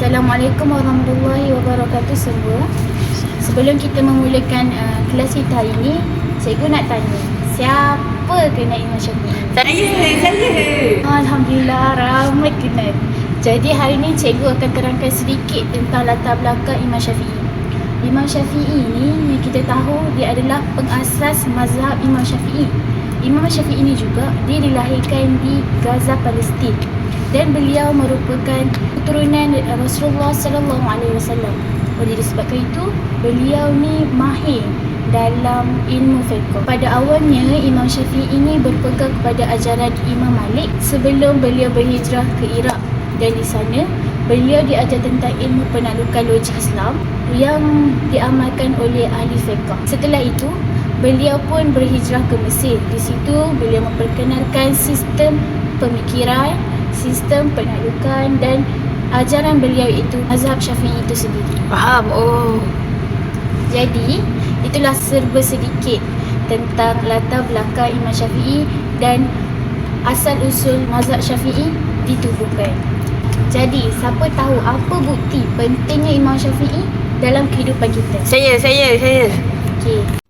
Assalamualaikum warahmatullahi wabarakatuh semua. Sebelum kita memulakan kelas kita hari ini, cikgu nak tanya, siapa kenal Imam Syafi'i? Saya. Alhamdulillah, ramai kenal. Jadi hari ini cikgu akan terangkan sedikit tentang latar belakang Imam Syafi'i. Imam Syafi'i ini yang kita tahu dia adalah pengasas mazhab Imam Syafi'i. Imam Syafi'i ini juga dia dilahirkan di Gaza, Palestin. Dan beliau merupakan keturunan Rasulullah sallallahu alaihi wasallam. Oleh disebabkan itu, beliau ni mahir dalam ilmu fiqh. Pada awalnya Imam Syafi'i ini berpegang kepada ajaran Imam Malik sebelum beliau berhijrah ke Iraq, dan di sana beliau diajar tentang ilmu penaklukan logik Islam yang diamalkan oleh ahli fiqh. Setelah itu, beliau pun berhijrah ke Mesir. Di situ beliau memperkenalkan sistem pemikiran, sistem penaklukan dan ajaran beliau itu mazhab Syafi'i itu sendiri. Faham. Jadi itulah serba sedikit tentang latar belakang Imam Syafi'i dan asal usul mazhab Syafi'i ditubuhkan. Jadi siapa tahu apa bukti pentingnya Imam Syafi'i dalam kehidupan kita? Saya. Okey.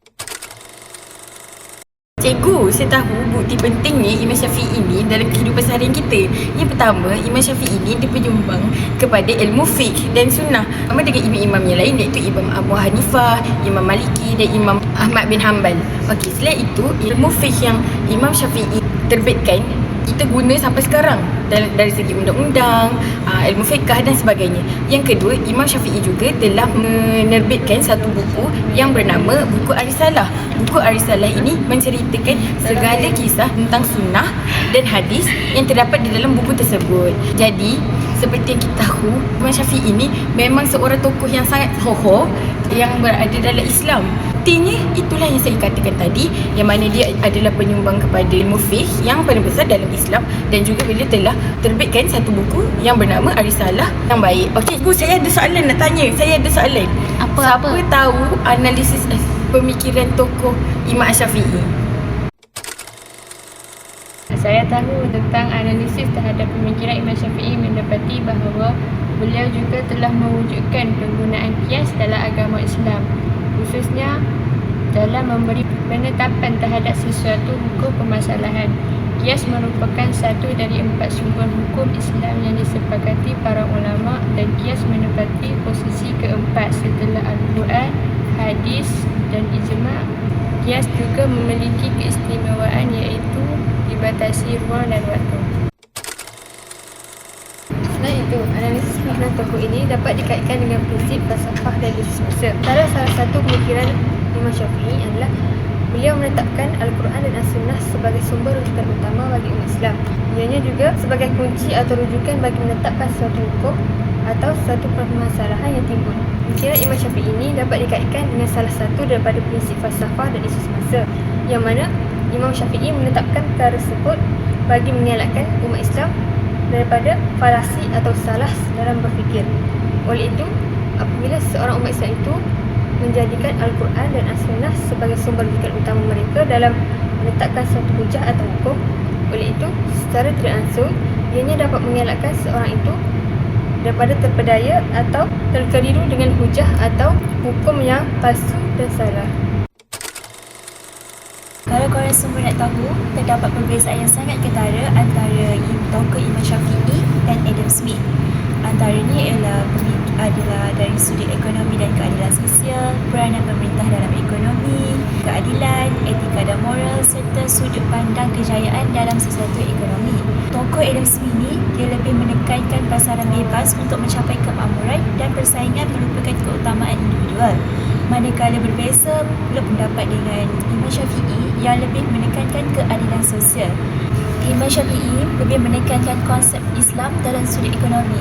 Cikgu, saya tahu bukti pentingnya Imam Syafi'i ini dalam kehidupan seharian kita. Yang pertama, Imam Syafi'i ini dia penyumbang kepada ilmu fiqh dan sunnah. Sama dengan imam-imam yang lain, iaitu Imam Abu Hanifah, Imam Maliki dan Imam Ahmad bin Hanbal. Okey, selain itu, ilmu fiqh yang Imam Syafi'i terbitkan kita guna sampai sekarang dari segi undang-undang, ilmu fiqh dan sebagainya. Yang kedua, Imam Syafi'i juga telah menerbitkan satu buku yang bernama Buku Ar-Risalah. Buku Ar-Risalah ini menceritakan segala kisah tentang sunnah dan hadis yang terdapat di dalam buku tersebut. Jadi, seperti yang kita tahu, Imam Syafi'i ini memang seorang tokoh yang sangat kokoh yang berada dalam Islam. Artinya, itulah yang saya katakan tadi, yang mana dia adalah penyumbang kepada ilmu fiqh yang paling besar dalam Islam, dan juga beliau telah terbitkan satu buku yang bernama Ar-Risalah yang baik. Okey, ibu, saya ada soalan nak tanya. Siapa tahu analisis pemikiran tokoh Imam Syafi'i? Saya tahu tentang analisis terhadap pemikiran Imam Syafi'i, mendapati bahawa beliau juga telah mewujudkan penggunaan qiyas dalam agama Islam, khususnya dalam memberi penetapan terhadap sesuatu hukum permasalahan. Qiyas merupakan satu dari 4 sumber hukum Islam yang disepakati para ulama, dan qiyas menempati posisi keempat setelah Al-Quran, hadis dan ijma'. Qiyas juga memiliki keistimewaan, iaitu dibatasi ruang dan waktu. Selain itu, analisis pemikiran tokoh ini dapat dikaitkan dengan prinsip falsafah dan isu masa. Salah satu pemikiran Imam Syafi'i adalah beliau menetapkan Al-Quran dan As-Sunnah sebagai sumber rujukan utama bagi umat Islam. Ianya juga sebagai kunci atau rujukan bagi menetapkan suatu hukum atau suatu permasalahan yang timbul. Pemikiran Imam Syafi'i ini dapat dikaitkan dengan salah satu daripada prinsip falsafah dan isu semasa, yang mana Imam Syafi'i menetapkan perkara tersebut bagi mengelakkan umat Islam daripada falasi atau salah dalam berfikir. Oleh itu, apabila seorang umat Islam itu menjadikan Al-Quran dan As-Sunnah sebagai sumber rujukan utama mereka dalam menetapkan suatu hujah atau hukum, oleh itu secara tidak langsung ianya dapat mengelakkan seorang itu daripada terpedaya atau terkeliru dengan hujah atau hukum yang palsu dan salah. Kalau korang semua nak tahu, terdapat perbezaan yang sangat ketara antara tokoh Imam Syafi'i dan Adam Smith. Antaranya adalah dari sudut ekonomi dan keadilan sosial, peranan pemerintah dalam ekonomi, keadilan, etika dan moral, serta sudut pandang kejayaan dalam sesuatu ekonomi. Tokoh Adam Smith ni, dia lebih menekankan pasaran bebas untuk mencapai kemakmuran dan persaingan merupakan keutamaan individual. Manakala berbeza pula pendapat dengan Imam Syafi'i yang lebih menekankan keadilan sosial. Imam Syafi'i lebih menekankan konsep Islam dalam sudut ekonomi.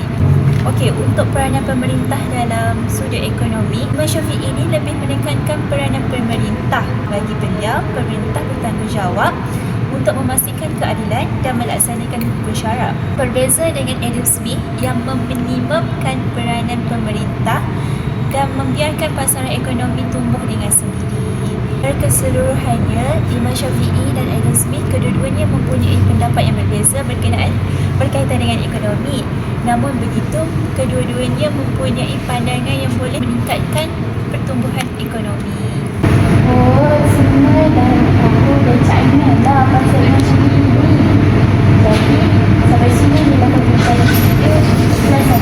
Okey, untuk peranan pemerintah dalam sudut ekonomi, Imam Syafi'i ini lebih menekankan peranan pemerintah. Bagi beliau, pemerintah bertanggungjawab untuk memastikan keadilan dan melaksanakan hukum syarak. Berbeza dengan Adam Smith yang meminimumkan peranan pemerintah dan membiarkan pasaran ekonomi tumbuh dengan sendiri. Secara keseluruhannya, Imam Syafi'i dan Adam Smith kedua-duanya mempunyai pendapat yang berbeza berkaitan dengan ekonomi. Namun begitu, kedua-duanya mempunyai pandangan yang boleh meningkatkan pertumbuhan ekonomi. Oh, semua dah tahu dan China lah pasal Imam Syafi'i ni. Jadi, sampai sini dia akan berbicara kita kelas 1.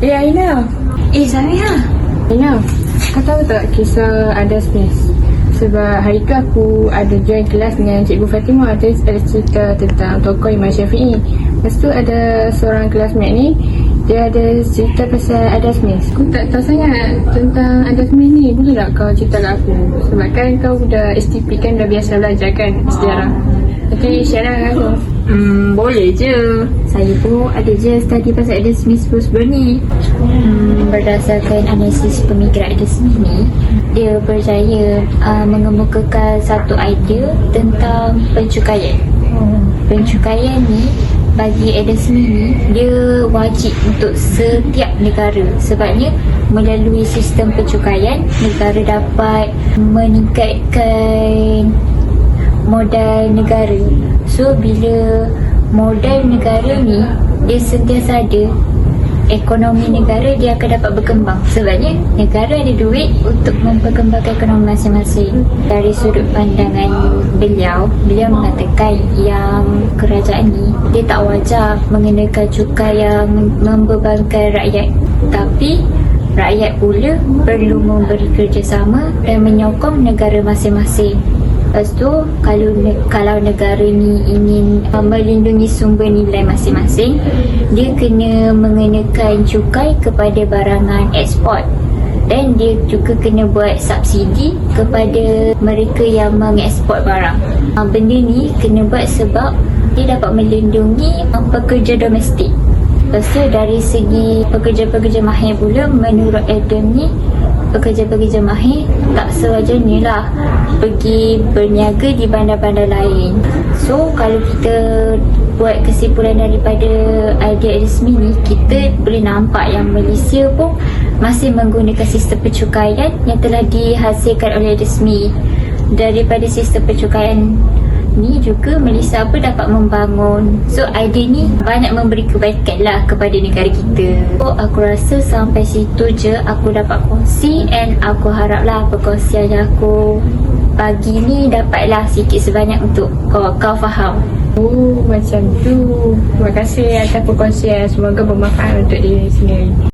Bye. Aina. Zahira. Aina, kau tahu tak kisah Ada Smith? Sebab hari tu aku ada join kelas dengan Cikgu Fatimah. Dia ada cerita tentang tokoh Imam Syafi'i. Lepas tu ada seorang classmate ni, dia ada cerita pasal Ada Smith. Aku tak tahu sangat tentang Ada Smith ni. Boleh tak kau cerita kat aku? Sebab kan kau dah STP kan, dah biasa belajar kan sejarah. Nanti share lah kat aku. Boleh je. Saya pun ada je study pasal Adam Smith sebelum ni. Berdasarkan analisis pemikiran Adam Smith ni, dia berjaya mengemukakan satu idea tentang pencukaian. Pencukaian ni bagi Adam Smith ni, dia wajib untuk setiap negara. Sebabnya melalui sistem pencukaian, negara dapat meningkatkan modal negara. So bila modal negara ni dia sentiasa ada, ekonomi negara dia akan dapat berkembang. Sebabnya negara ada duit untuk memperkembangkan ekonomi masing-masing. Dari sudut pandangan beliau mengatakan yang kerajaan ni dia tak wajar mengenakan cukai yang membebankan rakyat. Tapi rakyat pula perlu memberi kerjasama dan menyokong negara masing-masing. Lepas tu, kalau negara ni ingin melindungi sumber nilai masing-masing, dia kena mengenakan cukai kepada barangan ekspor. Dan dia juga kena buat subsidi kepada mereka yang mengeksport barang. Benda ni kena buat sebab dia dapat melindungi pekerja domestik. Lepas tu, dari segi pekerja-pekerja mahir pula, menurut Adam ni, pekerja-pekerja mahir tak sewajarnya lah pergi berniaga di bandar-bandar lain. So kalau kita buat kesimpulan daripada idea Adam Smith ni, kita boleh nampak yang Malaysia pun masih menggunakan sistem pencukaian yang telah dihasilkan oleh Adam Smith. Daripada sistem pencukaian ni juga Malaysia pun dapat membangun. So idea ni banyak memberi kebaikan lah kepada negara kita. So aku rasa sampai situ je aku dapat kongsi, and aku haraplah perkongsian yang aku bagi ni dapatlah sikit sebanyak untuk kau faham. Oh, macam tu. Terima kasih atas perkongsian. Semoga bermanfaat untuk diri sendiri.